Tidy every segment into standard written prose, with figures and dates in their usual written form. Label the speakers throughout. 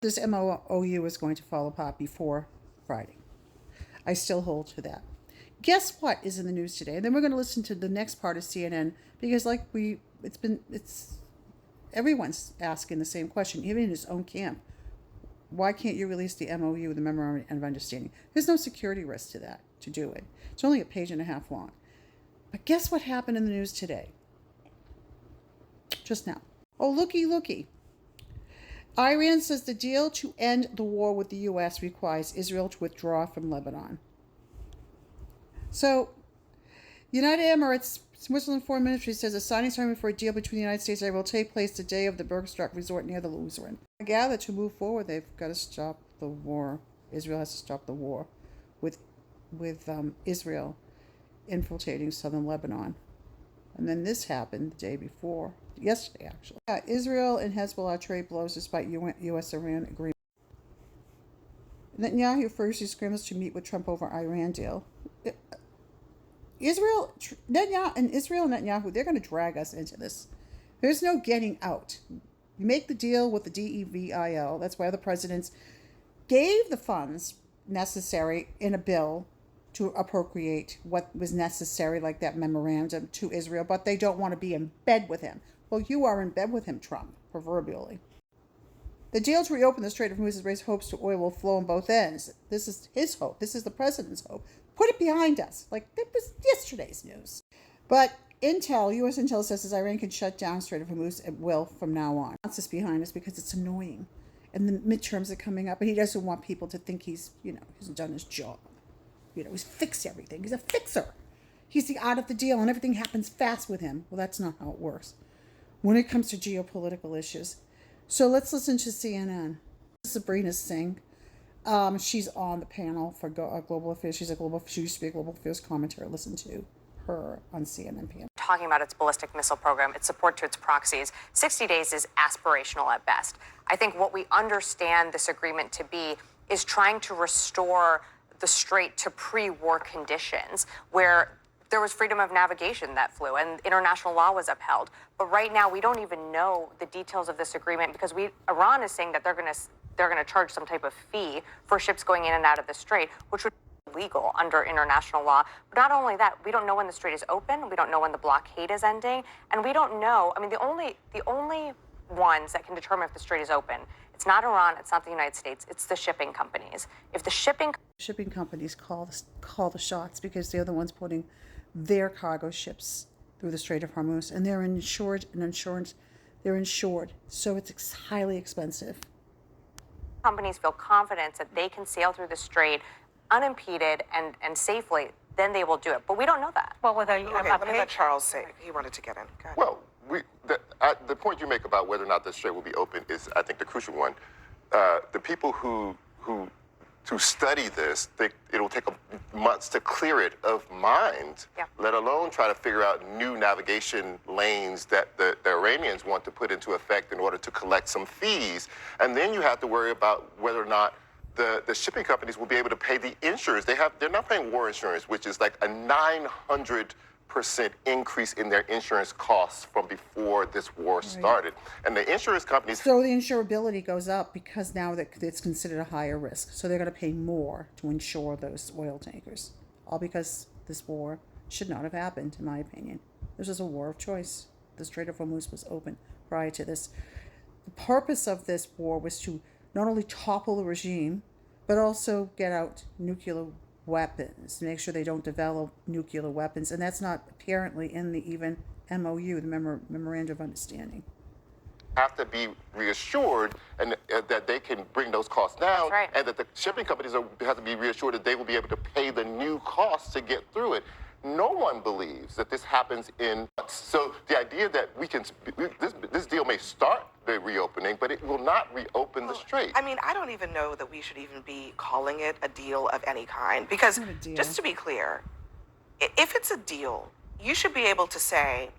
Speaker 1: This MOU is going to fall apart before Friday. I still hold to that. Guess what is in the news today? And then we're going to listen to the next part of CNN because, everyone's asking the same question, even in his own camp. Why can't you release the MOU, the Memorandum of Understanding? There's no security risk to that, to do it. It's only a page and a half long. But guess what happened in the news today? Just now. Oh, looky. Iran says the deal to end the war with the U.S. requires Israel to withdraw from Lebanon. So, United Emirates Muslim Foreign Ministry says a signing ceremony for a deal between the United States and Israel will take place the day of the Bergstraat resort near the Luzern. I gather to move forward, they've got to stop the war. Israel has to stop the war with Israel infiltrating southern Lebanon. And then this happened the day before, yesterday actually. Israel and Hezbollah trade blows despite U.S.-Iran agreement. Netanyahu first scrambles to meet with Trump over Iran deal. Israel and Netanyahu, they're going to drag us into this. There's no getting out. You make the deal with the DEVIL. That's why the presidents gave the funds necessary in a bill to appropriate what was necessary, like that memorandum, to Israel, but they don't want to be in bed with him. Well, you are in bed with him, Trump, proverbially. The deal to reopen the Strait of Hormuz has raised hopes to oil will flow on both ends. This is his hope. This is the president's hope. Put it behind us. Like, it was yesterday's news. But U.S. Intel says Iran can shut down Strait of Hormuz at will from now on. He wants this behind us because it's annoying. And the midterms are coming up, and he doesn't want people to think he's done his job. He's fixed everything. He's a fixer. He's the art of the deal, and everything happens fast with him. Well, that's not how it works when it comes to geopolitical issues. So let's listen to CNN. Sabrina Singh. She's on the panel for Global Affairs. She used to be a Global Affairs commentator. Listen to her on CNN panel.
Speaker 2: Talking about its ballistic missile program, its support to its proxies, 60 days is aspirational at best. I think what we understand this agreement to be is trying to restore the strait to pre-war conditions where there was freedom of navigation that flew and international law was upheld. But right now, we don't even know the details of this agreement because Iran is saying that they're going to charge some type of fee for ships going in and out of the strait, which would be illegal under international law. But not only that, we don't know when the strait is open. We don't know when the blockade is ending. And we don't know, the only ones that can determine if the strait is open, it's not Iran, it's not the United States, it's the shipping companies. If the shipping
Speaker 1: companies call the shots because they're the ones putting their cargo ships through the Strait of Hormuz, and they're insured, so it's highly expensive.
Speaker 2: Companies feel confident that they can sail through the strait unimpeded and safely, then they will do it. But we don't know that.
Speaker 3: Well, let me let Charles say he wanted to get in.
Speaker 4: Well, the point you make about whether or not the strait will be open is, I think, the crucial one. The people who study this think it'll take months to clear it of mind, let alone try to figure out new navigation lanes that the Iranians want to put into effect in order to collect some fees. And then you have to worry about whether or not the shipping companies will be able to pay the insurance. They're not paying war insurance, which is like a 900% increase in their insurance costs from before this war started. And the insurance companies...
Speaker 1: So the insurability goes up because now it's considered a higher risk. So they're going to pay more to insure those oil tankers. All because this war should not have happened, in my opinion. This was a war of choice. The Strait of Hormuz was open prior to this. The purpose of this war was to not only topple the regime, but also get out nuclear weapons, make sure they don't develop nuclear weapons. And that's not apparently in the even MOU, the Memorandum of Understanding.
Speaker 4: Have to be reassured and that they can bring those costs down, and that the shipping companies have to be reassured that they will be able to pay the new costs to get through it. No one believes that this happens in months. So the idea that this deal may start the reopening, but it will not reopen the strait.
Speaker 3: I don't even know that we should even be calling it a deal of any kind, because just to be clear, if it's a deal, you should be able to say,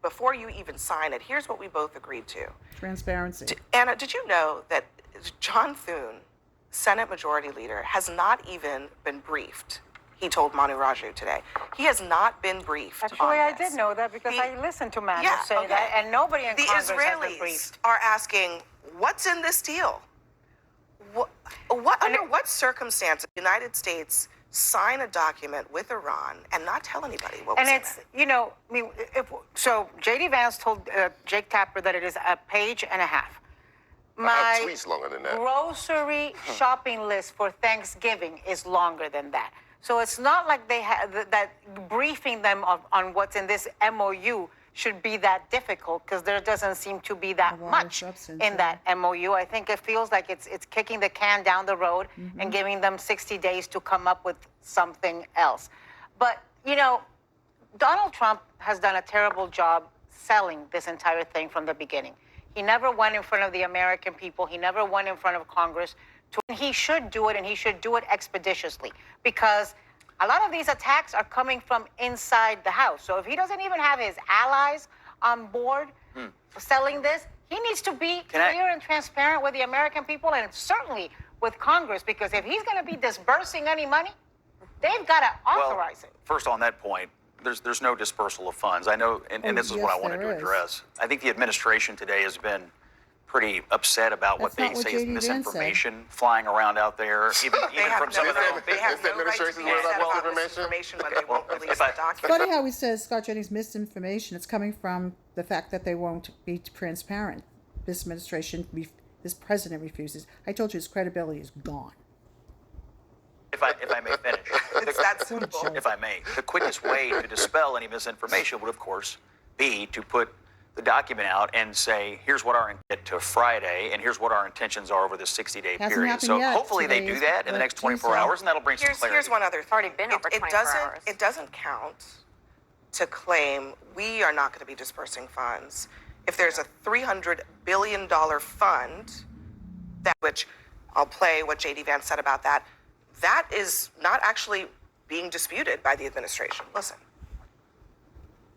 Speaker 3: before you even sign it, here's what we both agreed to.
Speaker 1: Transparency.
Speaker 3: Anna, did you know that John Thune, Senate Majority Leader, has not even been briefed? He told Manu Raju today. He has not been briefed
Speaker 5: Actually,
Speaker 3: on
Speaker 5: I
Speaker 3: this.
Speaker 5: did know that because I listened to Manu say that, and nobody in Congress has been briefed.
Speaker 3: The Israelis are asking, what's in this deal? Under what circumstances the United States sign a document with Iran and not tell anybody what was in it?
Speaker 5: I mean, so J.D. Vance told Jake Tapper that it is a page and a half. My
Speaker 4: tweets longer than that.
Speaker 5: grocery shopping list for Thanksgiving is longer than that. So it's not like they had that briefing them on what's in this MOU should be that difficult, because there doesn't seem to be that much in that MOU. I think it feels like it's kicking the can down the road and giving them 60 days to come up with something else. But, Donald Trump has done a terrible job selling this entire thing from the beginning. He never went in front of the American people. He never went in front of Congress. He should do it, and he should do it expeditiously, because a lot of these attacks are coming from inside the house. So if he doesn't even have his allies on board for selling this, he needs to be clear and transparent with the American people, and certainly with Congress, because if he's going to be disbursing any money, they've got to authorize it.
Speaker 6: First, on that point, there's no dispersal of funds. I know, and this is what I wanted to address. I think the administration today has been pretty upset about what they say is misinformation flying around out there, even from some of their own.
Speaker 3: They have no right to be upset about misinformation when they won't release the document.
Speaker 1: Funny how he says Scott Jennings misinformation. It's coming from the fact that they won't be transparent. This administration, this president refuses. I told you his credibility is gone.
Speaker 6: If I may finish.
Speaker 3: It's that simple.
Speaker 6: If I may. The quickest way to dispel any misinformation would, of course, be to put the document out and say, here's what our intent to Friday, and here's what our intentions are over this 60-day period. So hopefully they do that in the next 24 hours, and that'll bring some clarity.
Speaker 3: Here's one other thing.
Speaker 2: It's already been over 24 hours.
Speaker 3: It doesn't count to claim we are not going to be dispersing funds if there's a $300 billion fund, that which I'll play what J.D. Vance said about that. That is not actually being disputed by the administration. Listen.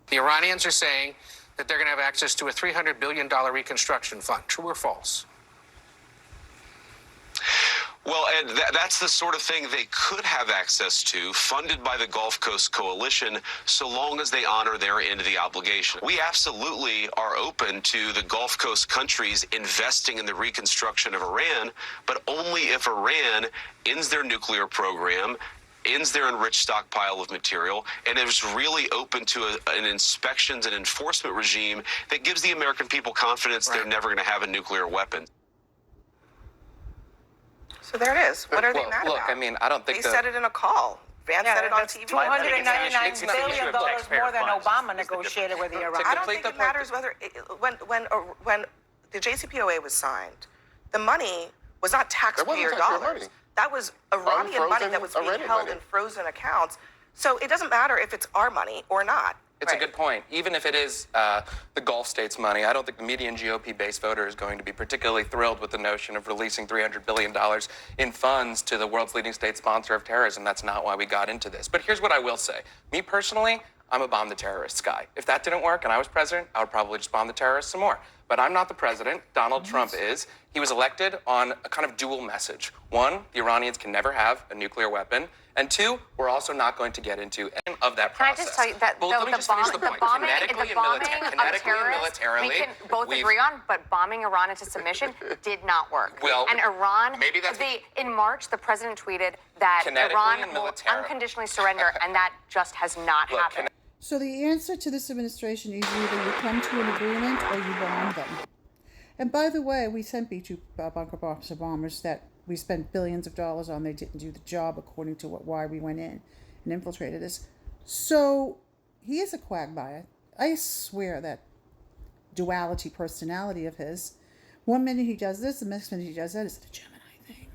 Speaker 7: The Iranians are saying that they're going to have access to a $300 billion reconstruction fund. True or false?
Speaker 8: Well, Ed, that's the sort of thing they could have access to, funded by the Gulf Coast Coalition, so long as they honor their end of the obligation. We absolutely are open to the Gulf Coast countries investing in the reconstruction of Iran, but only if Iran ends their nuclear program, ends their enriched stockpile of material, and is really open to an inspections and enforcement regime that gives the American people confidence they're never going to have a nuclear weapon.
Speaker 3: So there it is. What are they mad about?
Speaker 9: I mean, I don't think
Speaker 3: they said it in a call. Vance said it on TV.
Speaker 5: $299 billion more than Obama negotiated with the Iranians.
Speaker 3: I don't think it matters whether when the JCPOA was signed, the money was not taxpayer dollars. That was Iranian money that was being held in frozen accounts. So it doesn't matter if it's our money or not.
Speaker 9: It's a good point. Even if it is the Gulf states' money, I don't think the median GOP-based voter is going to be particularly thrilled with the notion of releasing $300 billion in funds to the world's leading state sponsor of terrorism. That's not why we got into this. But here's what I will say. Me personally, I'm a bomb the terrorists guy. If that didn't work and I was president, I would probably just bomb the terrorists some more. But I'm not the president. Donald Trump is. He was elected on a kind of dual message. One, the Iranians can never have a nuclear weapon. And two, we're also not going to get into any of that process.
Speaker 2: Can I just tell you that the bombing of terrorists, we can both agree on, but bombing Iran into submission did not work.
Speaker 9: Well,
Speaker 2: and Iran,
Speaker 9: maybe that's
Speaker 2: in March, the president tweeted that Iran will unconditionally surrender, and that just has not happened.
Speaker 1: So the answer to this administration is either you come to an agreement or you bomb them. And by the way, we sent B-2 bunker bombers that we spent billions of dollars on. They didn't do the job according to why we went in and infiltrated us. So he is a quagmire. I swear that duality personality of his. One minute he does this, the next minute he does that. It's the Gemini thing.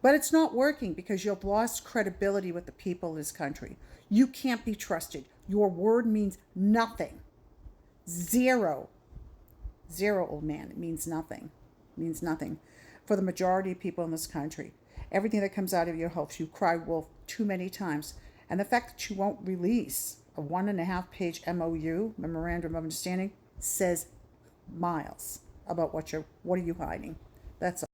Speaker 1: But it's not working because you've lost credibility with the people of this country. You can't be trusted. Your word means nothing. Zero, old man. It means nothing. It means nothing. For the majority of people in this country. Everything that comes out of your mouth, you cry wolf too many times. And the fact that you won't release a 1.5-page MOU, Memorandum of Understanding, says miles about what are you hiding. That's all.